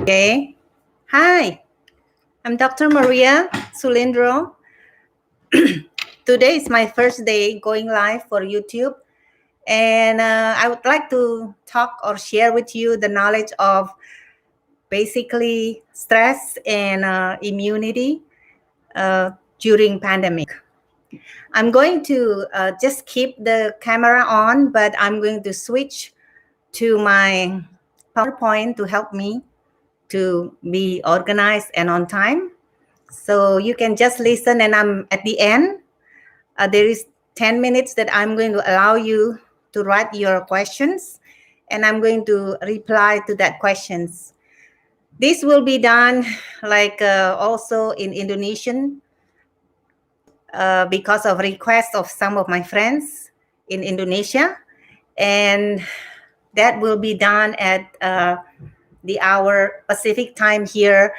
Okay. Hi, I'm Dr. Maria Sulindro. Today is my first day going live for YouTube, and I would like to talk or share with you the knowledge of basically stress and immunity during pandemic. I'm going to just keep the camera on, but I'm going to switch to my PowerPoint to help me to be organized and on time. So you can just listen, and I'm at the end. There is 10 minutes that I'm going to allow you to write your questions, and I'm going to reply to that questions. This will be done also in Indonesian because of request of some of my friends in Indonesia, and that will be done at the hour Pacific time here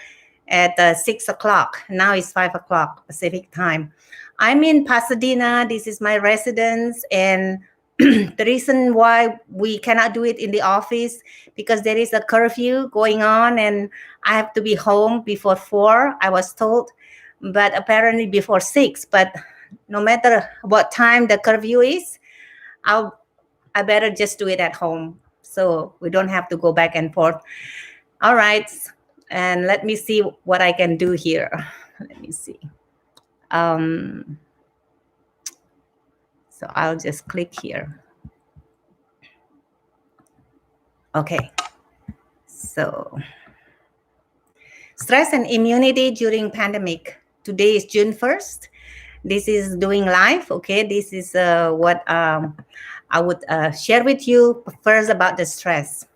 at 6 o'clock. Now it's 5 o'clock Pacific time. I'm in Pasadena. This is my residence. And the reason why we cannot do it in the office, because there is a curfew going on and I have to be home before 4, I was told, but apparently before 6. But no matter what time the curfew is, I better just do it at home so we don't have to go back and forth. All right. And let me see what I can do here. Let me see. So I'll just click here. Okay. So stress and immunity during pandemic. Today is June 1st. This is doing live. Okay. This is what I would share with you first about the stress.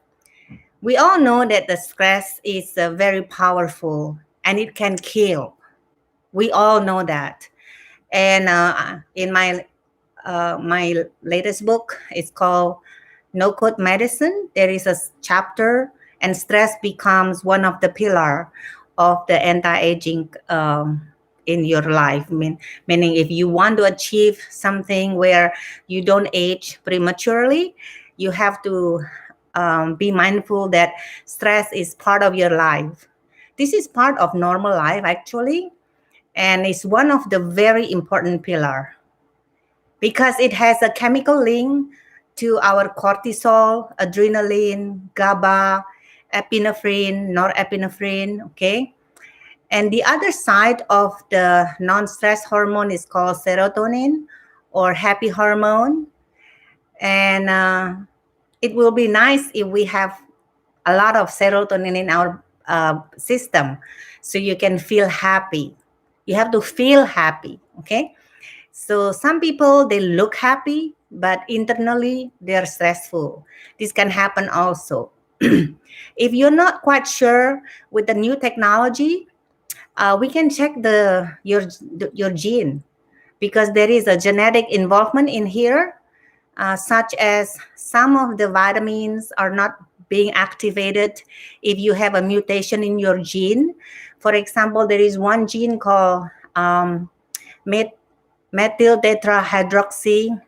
We all know that the stress is very powerful and it can kill. We all know that. And in my latest book, it's called No Code Medicine. There is a chapter, and stress becomes one of the pillars of the anti-aging in your life. Meaning if you want to achieve something where you don't age prematurely, you have to be mindful that stress is part of your life. This is part of normal life, actually, and it's one of the very important pillar because it has a chemical link to our cortisol, adrenaline, GABA, epinephrine, norepinephrine, okay? And the other side of the non-stress hormone is called serotonin or happy hormone. And it will be nice if we have a lot of serotonin in our system so you can feel happy. You have to feel happy, okay? So some people, they look happy, but internally they're stressful. This can happen also. If you're not quite sure with the new technology, we can check your gene because there is a genetic involvement in here, such as some of the vitamins are not being activated if you have a mutation in your gene. For example, there is one gene called methyl tetrahydroxy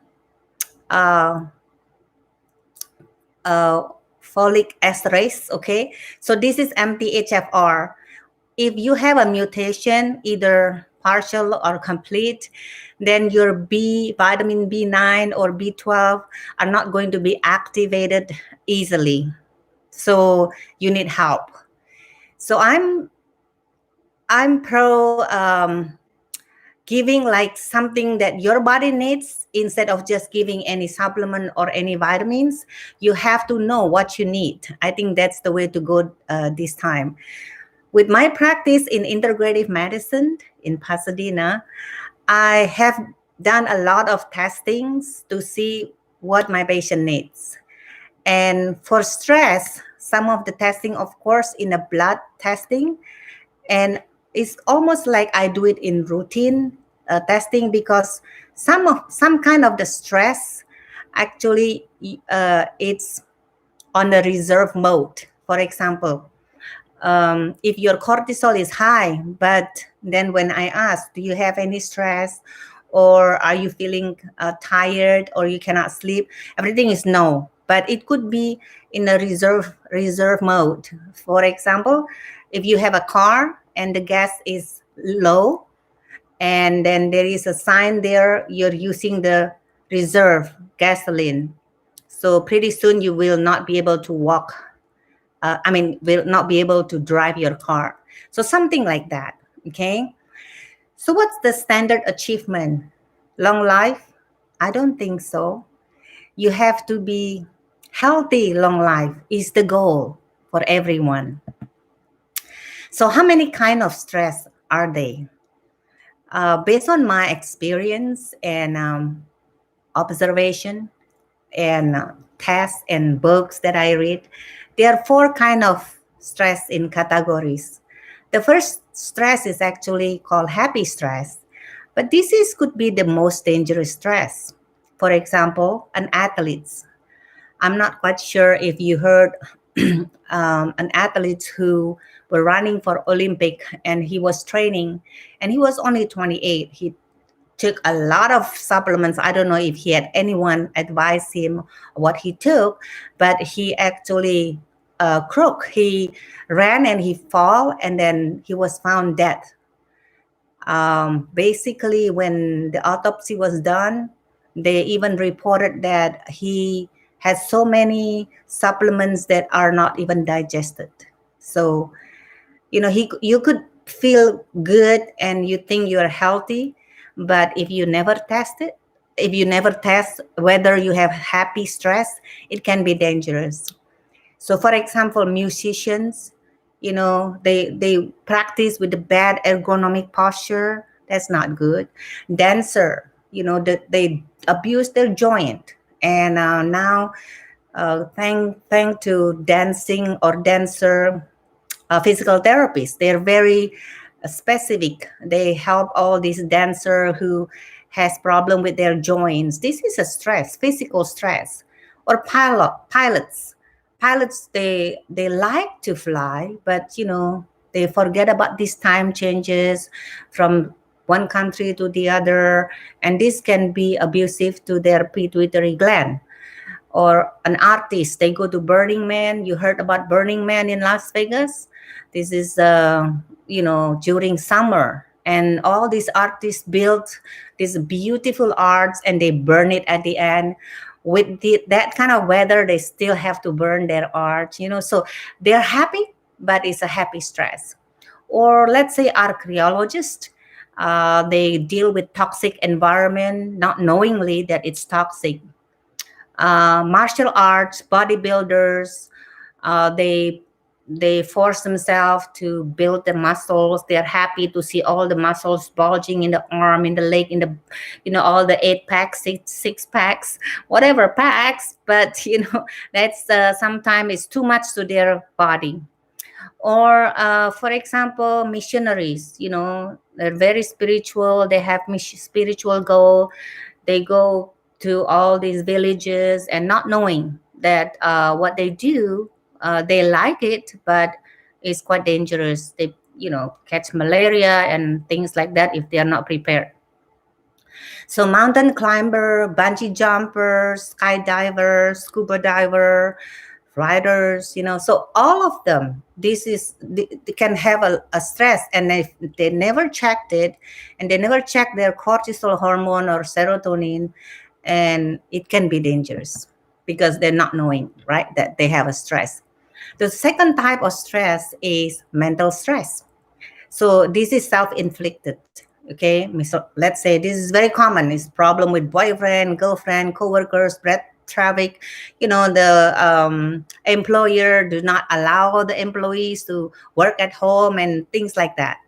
folic esterase, okay? So this is MTHFR. If you have a mutation, either partial or complete, then your vitamin B9 or B12 are not going to be activated easily. So you need help. So I'm pro giving like something that your body needs instead of just giving any supplement or any vitamins. You have to know what you need. I think that's the way to go this time. With my practice in integrative medicine in Pasadena, I have done a lot of testings to see what my patient needs. And for stress, some of the testing, of course, in a blood testing, and it's almost like I do it in routine testing because some kind of the stress actually it's on the reserve mode. For example, if your cortisol is high, but then when I ask, do you have any stress or are you feeling tired or you cannot sleep? Everything is no. but it could be in a reserve mode. For example, if you have a car and the gas is low, and then there is a sign there you're using the reserve gasoline, so pretty soon you will not be able to walk. Will not be able to drive your car. So something like that. Okay. So what's the standard achievement? Long life? I don't think so. You have to be healthy. Long life is the goal for everyone. So how many kind of stress are they? Based on my experience and observation and tests and books that I read, there are four kind of stress in categories. The first stress is actually called happy stress, but could be the most dangerous stress. For example, an athlete. I'm not quite sure if you heard an athlete who were running for Olympic, and he was training, and he was only 28. He took a lot of supplements. I don't know if he had anyone advise him what he took, but he actually crook. He ran and he fall, and then he was found dead. Basically, when the autopsy was done, they even reported that he has so many supplements that are not even digested. So, you could feel good and you think you're healthy, but if you never test whether you have happy stress, it can be dangerous. So for example, musicians, they practice with the bad ergonomic posture. That's not good. Dancer, they abuse their joint. And now, thank to dancing or dancer physical therapists, they're very specific. They help all these dancer who has problem with their joints. This is a stress, physical stress. Or pilots, they like to fly, but they forget about these time changes from one country to the other, and this can be abusive to their pituitary gland. Or an artist, they go to Burning Man. You heard about Burning Man in Las Vegas? This is during summer, and all these artists build these beautiful arts, and they burn it at the end. With that kind of weather, they still have to burn their art, so they're happy, but it's a happy stress. Or let's say archaeologists, they deal with toxic environment, not knowingly that it's toxic. Martial arts, bodybuilders, they force themselves to build the muscles. They're happy to see all the muscles bulging in the arm, in the leg, in the, all the 8 packs, six packs, whatever packs. But that's sometimes it's too much to their body. Or for example, missionaries, they're very spiritual. They have spiritual goal. They go to all these villages and not knowing that what they do, they like it, but it's quite dangerous. They catch malaria and things like that if they are not prepared. So mountain climber, bungee jumper, skydiver, scuba diver, riders, so all of them, they can have a stress, and if they never checked it, and they never check their cortisol hormone or serotonin, and it can be dangerous because they're not knowing, right, that they have a stress. The second type of stress is mental stress. So this is self-inflicted. Okay, so let's say this is very common. It's problem with boyfriend, girlfriend, co-workers, breath traffic. The employer do not allow the employees to work at home and things like that.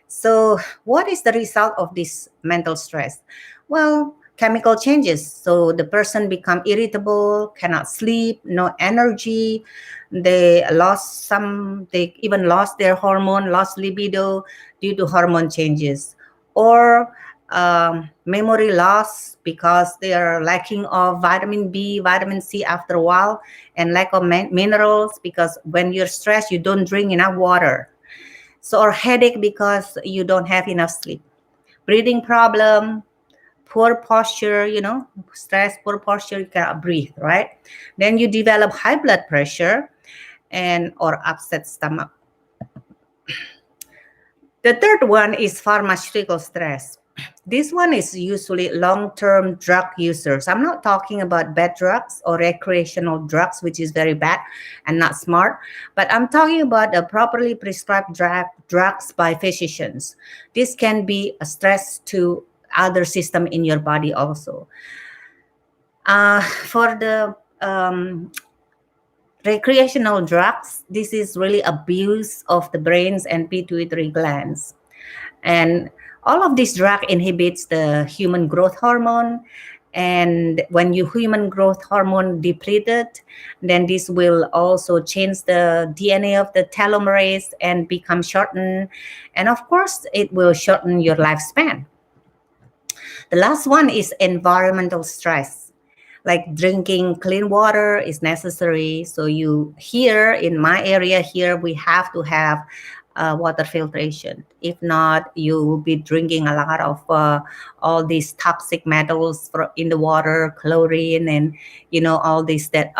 So what is the result of this mental stress? Well, chemical changes. So the person become irritable, cannot sleep, no energy. They even lost their hormone, lost libido due to hormone changes. Or memory loss because they are lacking of vitamin B, vitamin C after a while, and lack of minerals because when you're stressed, you don't drink enough water. So, or headache because you don't have enough sleep. Breathing problem, poor posture, stress, poor posture, you cannot breathe, right? Then you develop high blood pressure and or upset stomach. The third one is pharmaceutical stress. This one is usually long-term drug users. I'm not talking about bad drugs or recreational drugs, which is very bad and not smart, but I'm talking about the properly prescribed drugs by physicians. This can be a stress to other system in your body also. For the recreational drugs, this is really abuse of the brains and pituitary glands. And all of this drug inhibits the human growth hormone. And when your human growth hormone depleted, then this will also change the DNA of the telomerase and become shortened. And of course, it will shorten your lifespan. The last one is environmental stress. Like drinking clean water is necessary. So here in my area here, we have to have water filtration. If not, you will be drinking a lot of all these toxic metals in the water, chlorine, and all these that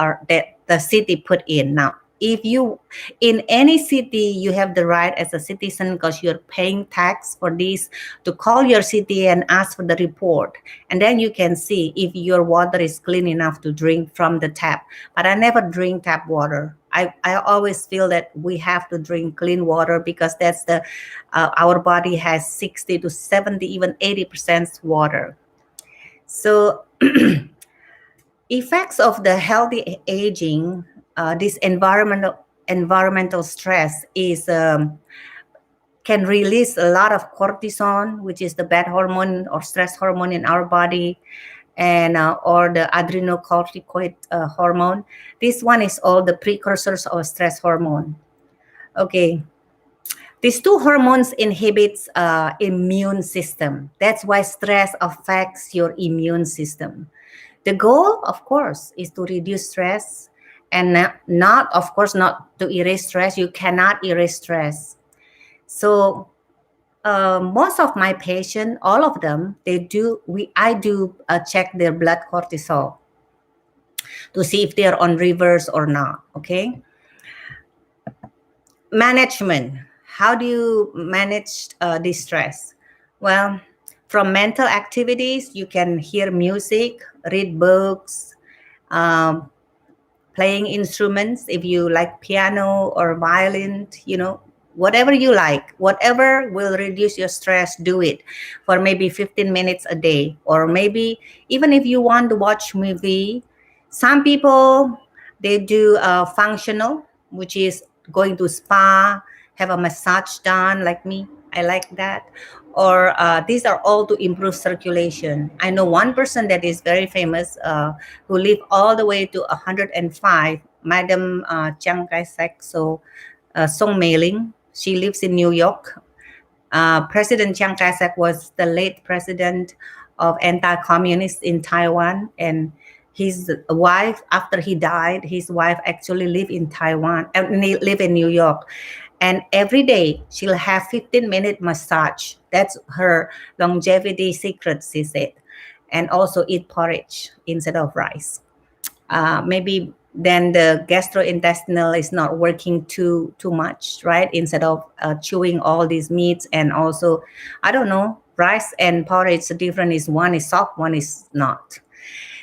the city put in. Now, if you in any city, you have the right as a citizen, because you're paying tax for this, to call your city and ask for the report, and then you can see if your water is clean enough to drink from the tap. But I never drink tap water. I always feel that we have to drink clean water, because that's our body has 60 to 70, even 80% water. So effects of the healthy aging, this environmental stress is can release a lot of cortisol, which is the bad hormone or stress hormone in our body, and or the adrenocorticoid hormone. This one is all the precursors of stress hormone. Okay. These two hormones inhibits immune system. That's why stress affects your immune system. The goal, of course, is to reduce stress, and not to erase stress. You cannot erase stress. So most of my patients, all of them, I do check their blood cortisol to see if they're on reverse or not. Okay. Management. How do you manage this stress? Well, from mental activities, you can hear music, read books, playing instruments. If you like piano or violin, whatever you like, whatever will reduce your stress, do it for maybe 15 minutes a day. Or maybe even if you want to watch movie, some people, they do functional, which is going to spa, have a massage done, like me. I like that. Or these are all to improve circulation. I know one person that is very famous who lived all the way to 105, Madam Chiang Kai-shek. So Song Mei-ling, she lives in New York. President Chiang Kai-shek was the late president of anti-communist in Taiwan, and his wife, after he died, his wife actually lived in Taiwan, live in New York. And every day she'll have 15-minute massage. That's her longevity secret, she said. And also eat porridge instead of rice. Maybe then the gastrointestinal is not working too much, right? Instead of chewing all these meats, and also, I don't know, rice and porridge, the difference is one is soft, one is not.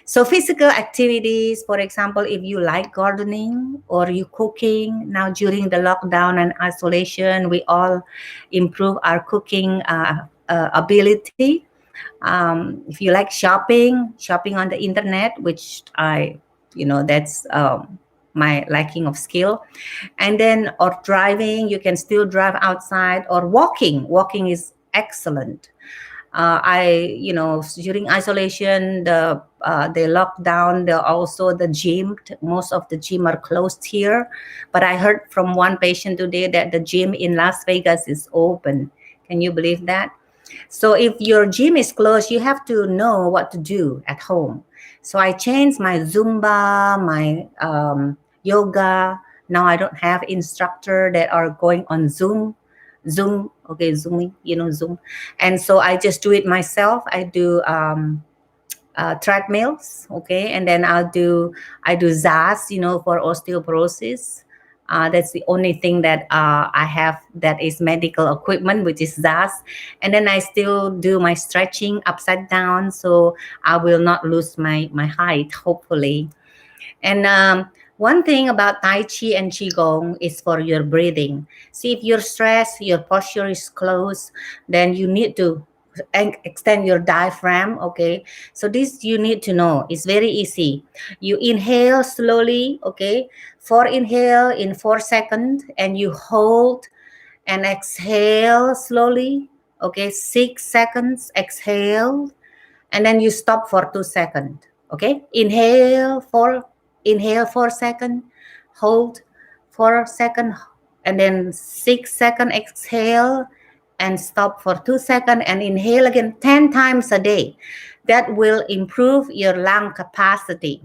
So physical activities, for example, if you like gardening or you cooking, now during the lockdown and isolation, we all improve our cooking ability. If you like shopping on the internet, which that's my liking of skill. And then, or driving, you can still drive outside, or walking. Walking is excellent. During isolation, they locked down the gym. Most of the gym are closed here, but I heard from one patient today that the gym in Las Vegas is open. Can you believe that? So if your gym is closed, you have to know what to do at home. So I changed my Zumba, my yoga. Now I don't have instructor that are going on Zoom Zoom, okay, Zooming, Zoom. And so I just do it myself. I do treadmills, okay, and then I do ZAS, for osteoporosis. That's the only thing that I have that is medical equipment, which is ZAS. And then I still do my stretching upside down, so I will not lose my height, hopefully. And one thing about Tai Chi and Qigong is for your breathing. See, if you're stressed, your posture is closed, then you need to extend your diaphragm. Okay, so this you need to know. It's very easy. You inhale slowly. Okay, 4 inhale in 4 seconds, and you hold and exhale slowly. Okay, 6 seconds, exhale, and then you stop for 2 seconds. Okay, inhale 4 seconds, hold 4 seconds, and then 6 seconds, exhale and stop for 2 seconds, and inhale again 10 times a day. That will improve your lung capacity.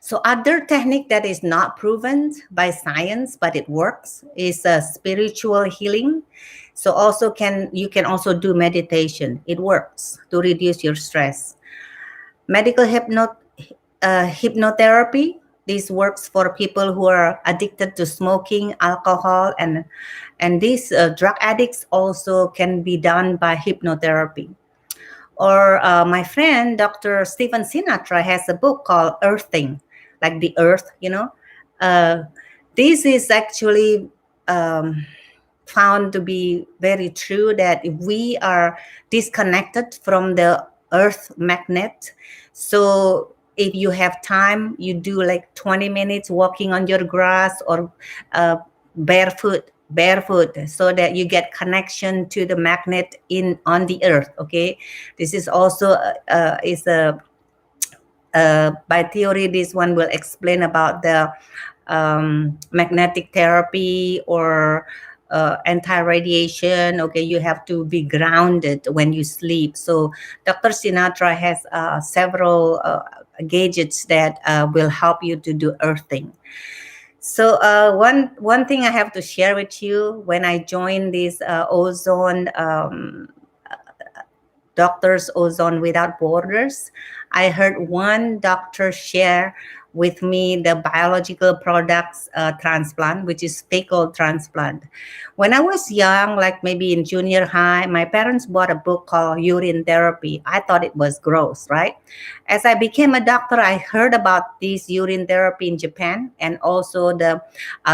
So other technique that is not proven by science, but it works, is spiritual healing. So you can also do meditation. It works to reduce your stress. Medical hypnotherapy. This works for people who are addicted to smoking, alcohol, and these drug addicts also can be done by hypnotherapy. Or my friend, Dr. Stephen Sinatra, has a book called Earthing, like the earth, This is actually found to be very true, that if we are disconnected from the earth magnet, so if you have time, you do like 20 minutes walking on your grass, or barefoot, so that you get connection to the magnet on the earth. Okay, this is also is a by theory. This one will explain about the magnetic therapy or anti-radiation. Okay, you have to be grounded when you sleep. So Dr. Sinatra has several gadgets that will help you to do earthing. So one thing I have to share with you, when I joined this ozone Doctors Ozone Without Borders, I heard one doctor share with me the biological products transplant, which is fecal transplant. When I was young, like maybe in junior high, my parents bought a book called Urine Therapy. I thought it was gross, right? As I became a doctor, I heard about this urine therapy in Japan, and also the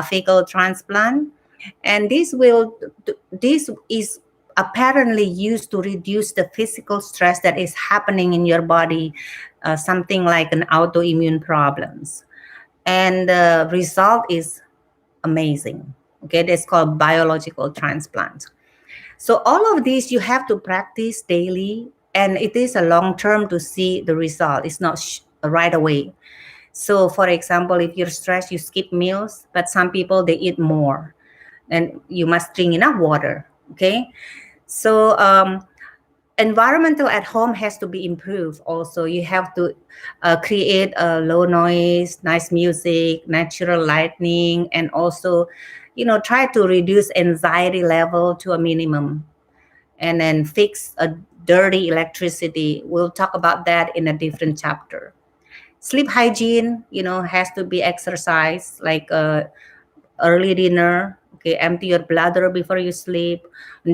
fecal transplant. And this is apparently used to reduce the physical stress that is happening in your body, something like an autoimmune problems. And the result is amazing. Okay, that's called biological transplant. So all of these you have to practice daily, and it is a long term to see the result. It's not right away. So for example, if you're stressed, you skip meals, but some people, they eat more, and you must drink enough water. Okay, so environmental at home has to be improved. Also, you have to create a low noise, nice music, natural lighting, and also, try to reduce anxiety level to a minimum, and then fix a dirty electricity. We'll talk about that in a different chapter. Sleep hygiene, has to be exercise, like early dinner. Okay, empty your bladder before you sleep.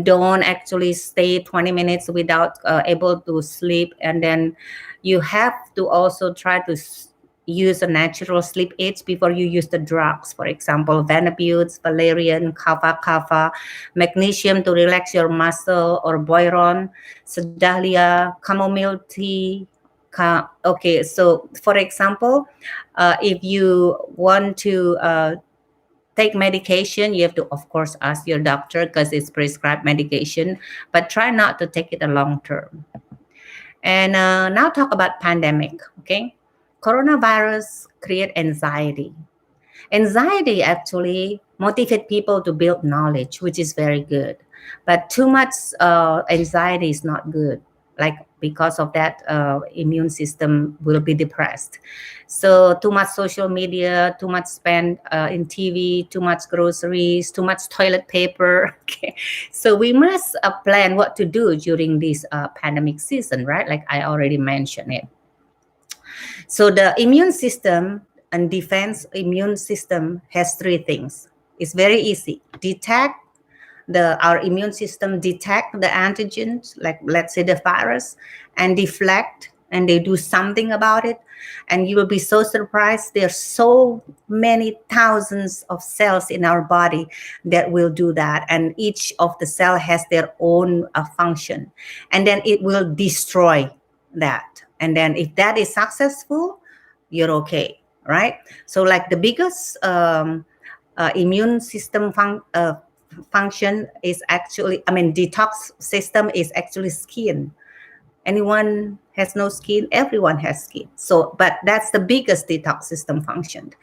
Don't actually stay 20 minutes without able to sleep. And then you have to also try to use a natural sleep aids before you use the drugs. For example, Vanabute, valerian, kava, magnesium to relax your muscle, or boiron, sedalia, chamomile tea. Okay, so for example, if you want to take medication, you have to, of course, ask your doctor, because it's prescribed medication, but try not to take it a long term. And now talk about pandemic. Okay, coronavirus create anxiety. Anxiety actually motivate people to build knowledge, which is very good, but too much anxiety is not good. Like because of that, immune system will be depressed. So too much social media, too much spend in TV, too much groceries, too much toilet paper. Okay, so we must plan what to do during this pandemic season, right? Like I already mentioned it. So the immune system and defense immune system has three things. It's very easy. Detect our immune system detect the antigens, like let's say the virus, and deflect, and they do something about it. And you will be so surprised. There's so many thousands of cells in our body that will do that, and each of the cell has their own function, and then it will destroy that. And then if that is successful, you're okay, right? So like the biggest immune system function is actually, detox system is actually skin. Anyone has no skin, everyone has skin. So, but that's the biggest detox system function.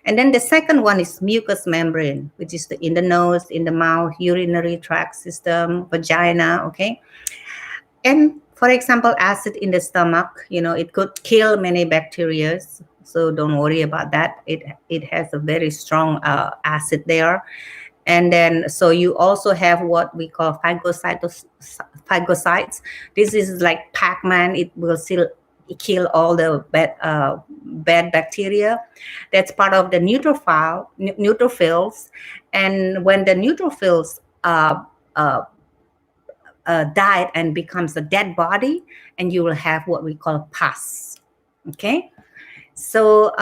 And then the second one is mucous membrane, which is in the nose, in the mouth, urinary tract system, vagina, okay? And for example, acid in the stomach, it could kill many bacteria. So don't worry about that. It has a very strong acid there. And then, so you also have what we call phagocytes. This is like Pac-Man. It will still kill all the bad bacteria. That's part of the neutrophils. And when the neutrophils died and becomes a dead body, and you will have what we call pus. Okay, so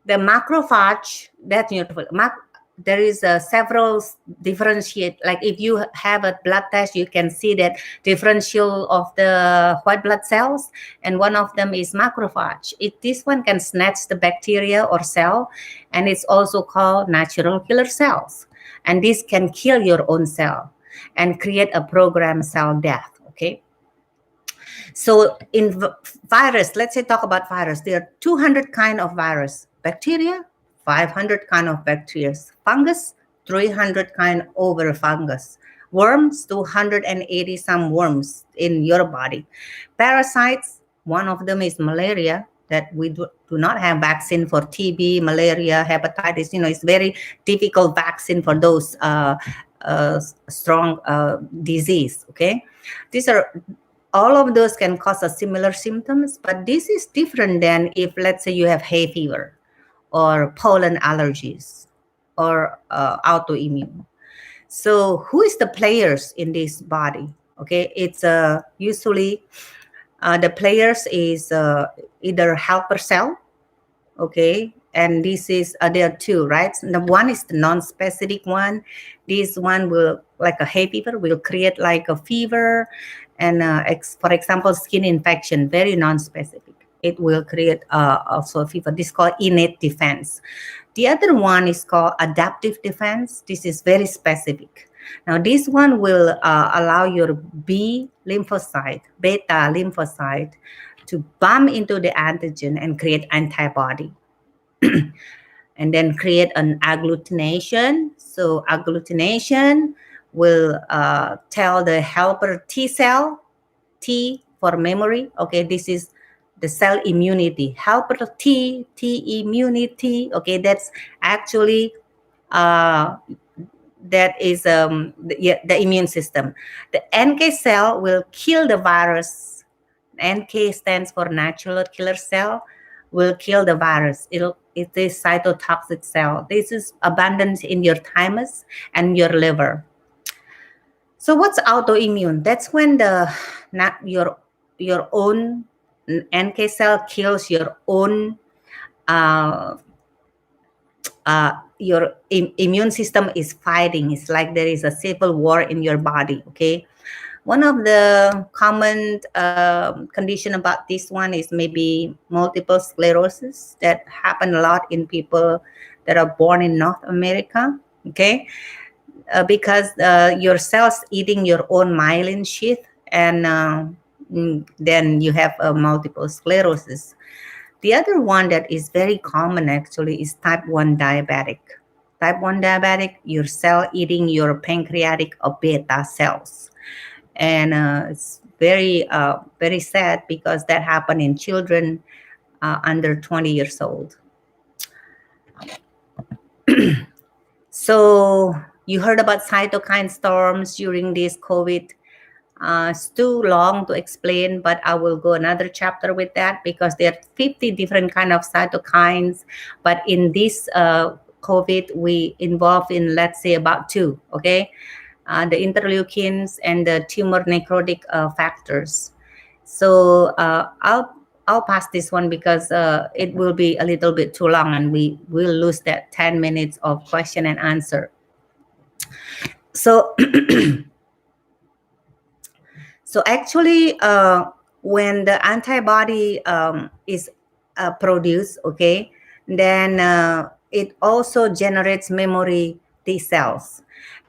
the macrophage, that's neutrophil. There is several differentiate. Like if you have a blood test, you can see that differential of the white blood cells, and one of them is macrophage. This one can snatch the bacteria or cell, and it's also called natural killer cells. And this can kill your own cell and create a programmed cell death. Okay. So in virus, let's say talk about virus. There are 200 kind of virus. Bacteria, 500 kind of bacteria. Fungus, 300 kind over fungus. Worms, 280 some worms in your body. Parasites, one of them is malaria, that we do not have vaccine for TB, malaria, hepatitis. It's very difficult vaccine for those strong disease. Okay, these are all of those can cause a similar symptoms, but this is different than if, let's say, you have hay fever or pollen allergies or autoimmune. So who is the players in this body? Okay, it's usually the players is either helper cell, okay, and this is there are two, right? The one is the non-specific one. This one will, like a hay fever, will create like a fever, and for example, skin infection, very non-specific. It will create also a fever. This is called innate defense. The other one is called adaptive defense. This is very specific. Now, this one will allow your B lymphocyte, beta lymphocyte, to bump into the antigen and create antibody. And then create an agglutination. So agglutination will tell the helper T cell, T for memory. Okay, this is the cell immunity. Helper T immunity. Okay, that's actually that is the immune system. The NK cell will kill the virus. NK stands for natural killer cell. Will kill the virus. It is cytotoxic cell. This is abundant in your thymus and your liver. So what's autoimmune? That's when your own NK cell kills your own your immune system is fighting. It's like there is a civil war in your body. Okay. One of the common condition about this one is maybe multiple sclerosis that happen a lot in people that are born in North America. Okay, because your cells eating your own myelin sheath, and then you have multiple sclerosis. The other one that is very common actually is type 1 diabetic. Type 1 diabetic, your cell eating your pancreatic or beta cells. And very sad because that happened in children under 20 years old. So you heard about cytokine storms during this COVID. It's too long to explain, but I will go another chapter with that because there are 50 different kind of cytokines. But in this COVID, we involved in, let's say, about two, okay? The interleukins and the tumor necrotic factors. So I'll pass this one because it will be a little bit too long and we will lose that 10 minutes of question and answer. So so actually, when the antibody is produced, okay, then it also generates memory T cells.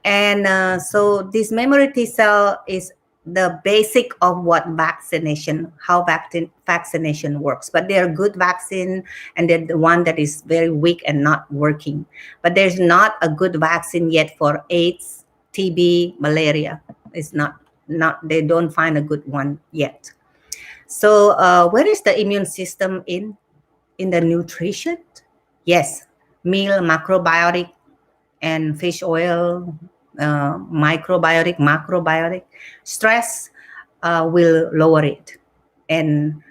And so this memory T cell is the basic of what vaccination, how vaccination works. But they're good vaccine and they're the one that is very weak and not working. But there's not a good vaccine yet for AIDS, TB, malaria. It's not they don't find a good one yet. So where is the immune system in the nutrition? Yes, meal, macrobiotic, and fish oil, microbiotic, macrobiotic. Stress will lower it, and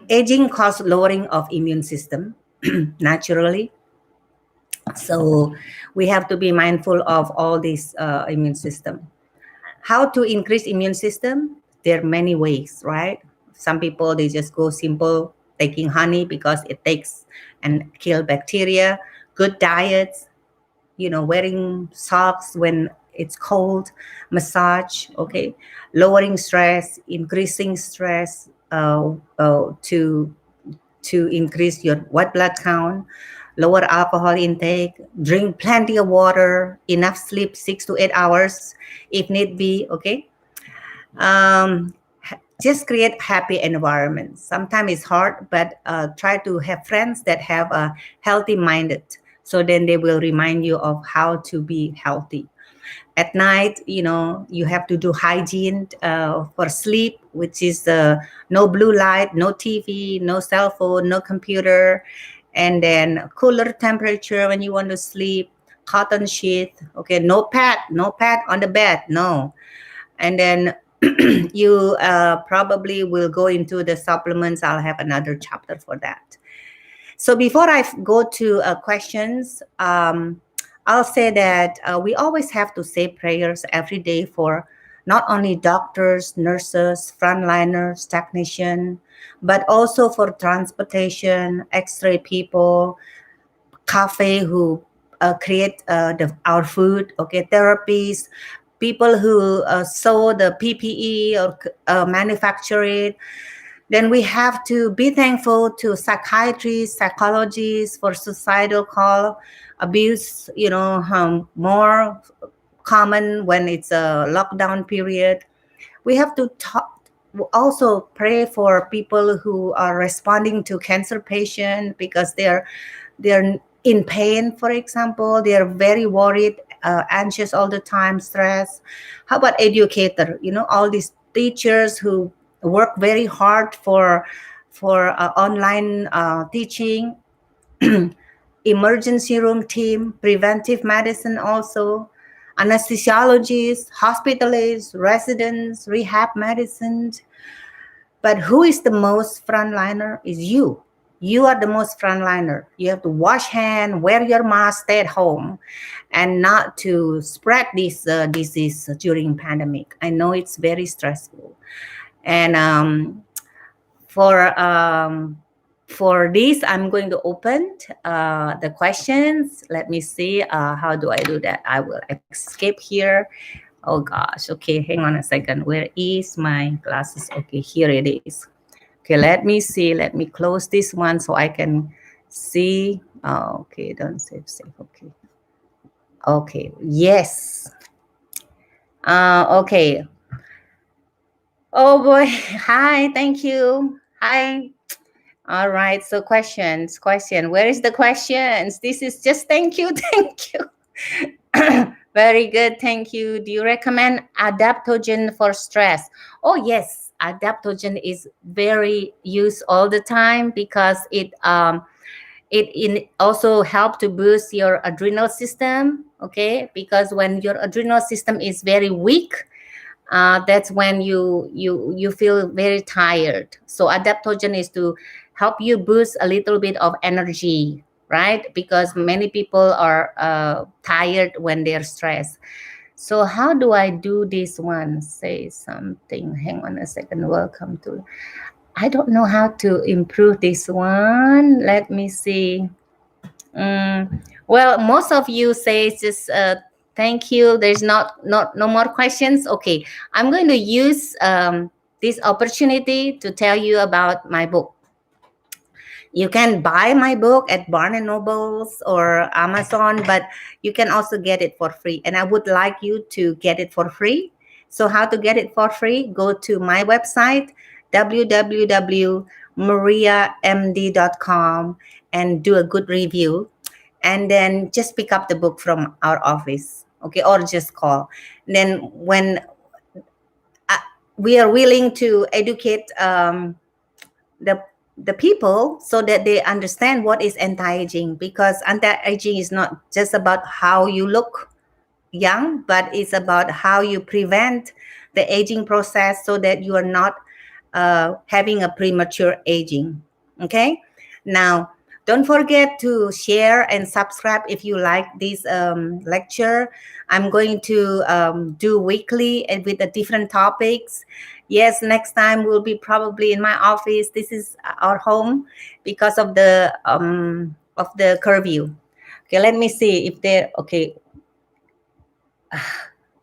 aging causes lowering of immune system naturally. So we have to be mindful of all this immune system. How to increase immune system? There are many ways, right? Some people, they just go simple, taking honey because it takes and kill bacteria. Good diets, wearing socks when it's cold, massage, okay, lowering stress, increasing stress to increase your white blood count, lower alcohol intake, drink plenty of water, enough sleep, 6 to 8 hours if need be, okay? Just create happy environment. Sometimes it's hard, but try to have friends that have a healthy minded. So then they will remind you of how to be healthy. At night, you have to do hygiene for sleep, which is no blue light, no TV, no cell phone, no computer, and then cooler temperature when you want to sleep, cotton sheet, okay, no pad on the bed, no. And then you probably will go into the supplements. I'll have another chapter for that. So before I go to questions, I'll say that we always have to say prayers every day for not only doctors, nurses, frontliners, technicians, but also for transportation, X-ray people, cafe who create our food, okay, therapies, people who sew the PPE or manufacture it. Then we have to be thankful to psychiatrists, psychologists for suicidal call, abuse, more common when it's a lockdown period. We have to also pray for people who are responding to cancer patients because they're in pain, for example. They're very worried, anxious all the time, stressed. How about educator? All these teachers who work very hard for online teaching, emergency room team, preventive medicine also, anesthesiologists, hospitalists, residents, rehab medicines. But who is the most frontliner is you. You are the most frontliner. You have to wash hands, wear your mask, stay at home, and not to spread this disease during pandemic. I know it's very stressful. And for this, I'm going to open the questions. Let me see. How do I do that? I will escape here. Oh gosh. Okay, hang on a second. Where is my glasses? Okay, here it is. Okay, let me see. Let me close this one so I can see. Okay, don't save. Okay. Okay. Yes. Okay. Oh boy. Hi. Thank you. Hi. All right. So Question. Where is the questions? This is just thank you. Thank you. Very good. Thank you. Do you recommend adaptogen for stress? Oh, yes. Adaptogen is very used all the time because it also help to boost your adrenal system. Okay, because when your adrenal system is very weak, that's when you feel very tired. So adaptogen is to help you boost a little bit of energy, right? Because many people are tired when they're stressed. So how do I do this one? Say something. Hang on a second. Welcome to. I don't know how to improve this one. Let me see. Well, most of you say just thank you. There's not no more questions. Okay, I'm going to use this opportunity to tell you about my book. You can buy my book at Barnes and Nobles or Amazon, but you can also get it for free. And I would like you to get it for free. So how to get it for free? Go to my website, www.mariamd.com, and do a good review, and then just pick up the book from our office, okay, or just call. Then when uh, we are willing to educate the people so that they understand what is anti-aging, because anti-aging is not just about how you look young, but it's about how you prevent the aging process so that you are not having a premature aging. Okay, now don't forget to share and subscribe if you like this lecture. I'm going to do weekly and with the different topics. Yes, next time we'll be probably in my office. This is our home because of the curfew. Okay, let me see if they're okay.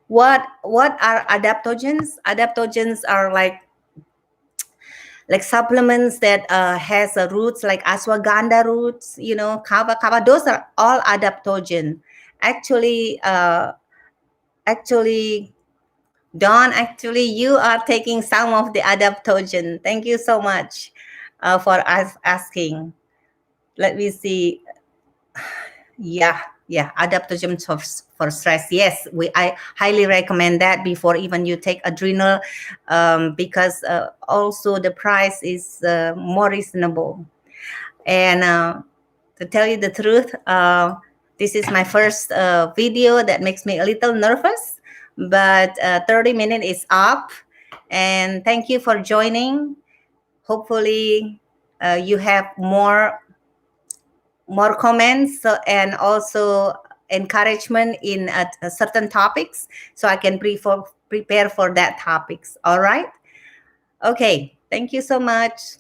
What are adaptogens? Adaptogens are like supplements that has roots like ashwagandha roots, kava. Those are all adaptogen. Actually, actually, Dawn, actually, you are taking some of the adaptogen. Thank you so much for asking. Let me see. Yeah, adaptogen for stress. Yes, I highly recommend that before even you take adrenal, because also the price is more reasonable. And to tell you the truth, this is my first video that makes me a little nervous, but 30 minutes is up. And thank you for joining. Hopefully, you have more comments, and also encouragement in certain topics, so I can prepare for that topics. All right. Okay. Thank you so much.